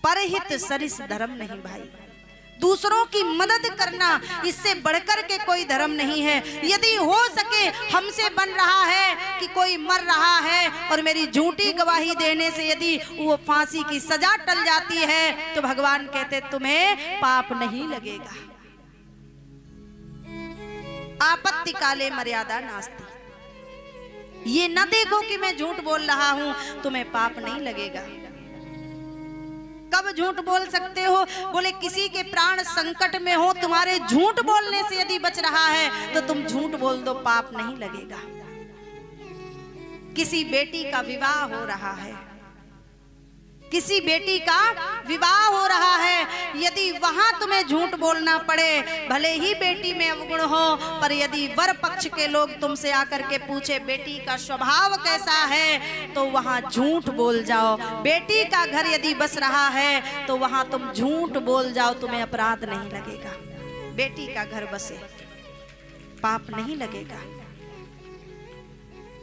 परहित सरिस धर्म नहीं भाई। दूसरों की मदद करना इससे बढ़कर के कोई धर्म नहीं है। यदि हो सके हमसे बन रहा है कि कोई मर रहा है और मेरी झूठी गवाही देने से यदि वो फांसी की सजा टल जाती है तो भगवान कहते तुम्हें पाप नहीं लगेगा। आपत्ति काले मर्यादा नास्ति। ये न देखो कि मैं झूठ बोल रहा हूं, तुम्हें पाप नहीं लगेगा। कब झूठ बोल सकते हो? बोले किसी के प्राण संकट में हो, तुम्हारे झूठ बोलने से यदि बच रहा है तो तुम झूठ बोल दो, पाप नहीं लगेगा। किसी बेटी का विवाह हो रहा है, किसी बेटी का विवाह हो रहा है, यदि वहां तुम्हें झूठ बोलना पड़े, भले ही बेटी में अवगुण हो, पर यदि वर पक्ष के लोग तुमसे आकर के पूछे बेटी का स्वभाव कैसा है तो वहां झूठ बोल जाओ। बेटी का घर यदि बस रहा है तो वहां तुम झूठ बोल जाओ, तुम्हें अपराध नहीं लगेगा। बेटी का घर बसे, पाप नहीं लगेगा।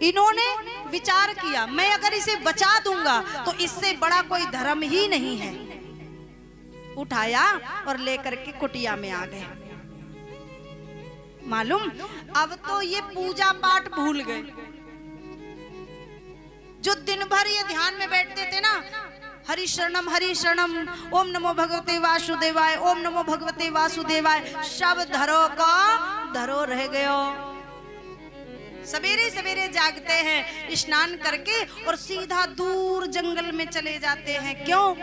इन्होंने विचार किया मैं अगर इसे बचा दूंगा तो इससे बड़ा कोई धर्म ही नहीं है। उठाया और लेकर के कुटिया में आ गए। मालूम अब तो ये पूजा पाठ भूल गए। जो दिन भर ये ध्यान में बैठते थे ना, हरि शरणम ओम नमो भगवते वासुदेवाय, ओम नमो भगवते वासुदेवाय, सब धरो का धरो रह गयो। सवेरे सवेरे जागते हैं, स्नान करके और सीधा दूर जंगल में चले जाते हैं। क्यों?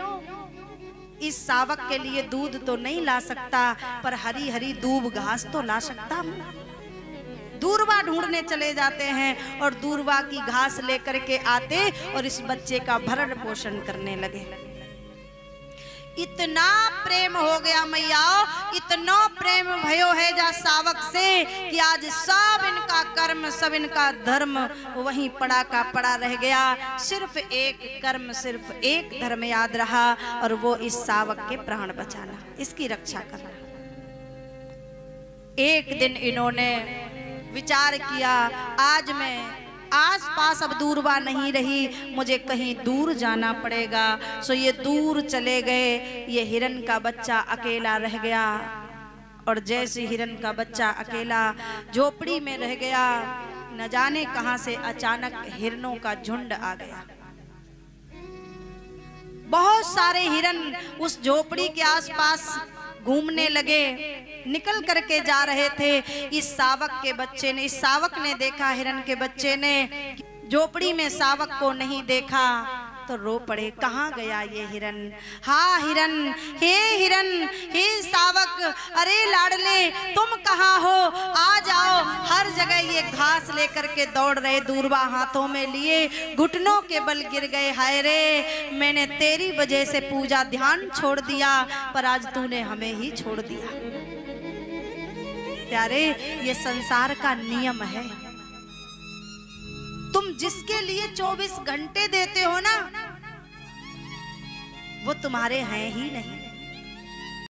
इस सावक के लिए दूध तो नहीं ला सकता, पर हरी हरी दूब घास तो ला सकता हूं। दूरवा ढूंढने चले जाते हैं और दूरवा की घास लेकर के आते और इस बच्चे का भरण पोषण करने लगे। इतना प्रेम हो गया मैया, इतना प्रेम भयो है जा सावक से कि आज सब इनका कर्म, सब इनका धर्म वहीं पड़ा का पड़ा रह गया। सिर्फ एक कर्म, सिर्फ एक धर्म याद रहा और वो इस सावक के प्राण बचाना, इसकी रक्षा करना। एक दिन इन्होंने विचार किया आज मैं आस पास अब दूरवा नहीं रही, मुझे कहीं दूर जाना पड़ेगा। सो ये दूर चले गए। ये हिरन का बच्चा अकेला रह गया और जैसे हिरन का बच्चा अकेला झोपड़ी में रह गया, न जाने कहां से अचानक हिरनों का झुंड आ गया। बहुत सारे हिरन उस झोपड़ी के आसपास घूमने लगे, निकल करके जा रहे थे। इस सावक के बच्चे ने, इस सावक ने देखा, हिरन के बच्चे ने झोपड़ी में सावक को नहीं देखा तो रो पड़े, कहाँ गया ये हिरन? हाँ हिरन, हे सावक, अरे लाडले तुम कहाँ हो? आ जाओ। हर जगह ये घास लेकर के दौड़ रहे, दूरवा हाथों में लिए, घुटनों के बल गिर गए। हाय रे, मैंने तेरी वजह से पूजा ध्यान छोड़ दिया, पर आज तूने हमें ही छोड़ दिया। प्यारे, ये संसार का नियम है। तुम जिसके लिए 24 घंटे देते हो ना, वो तुम्हारे हैं ही नहीं।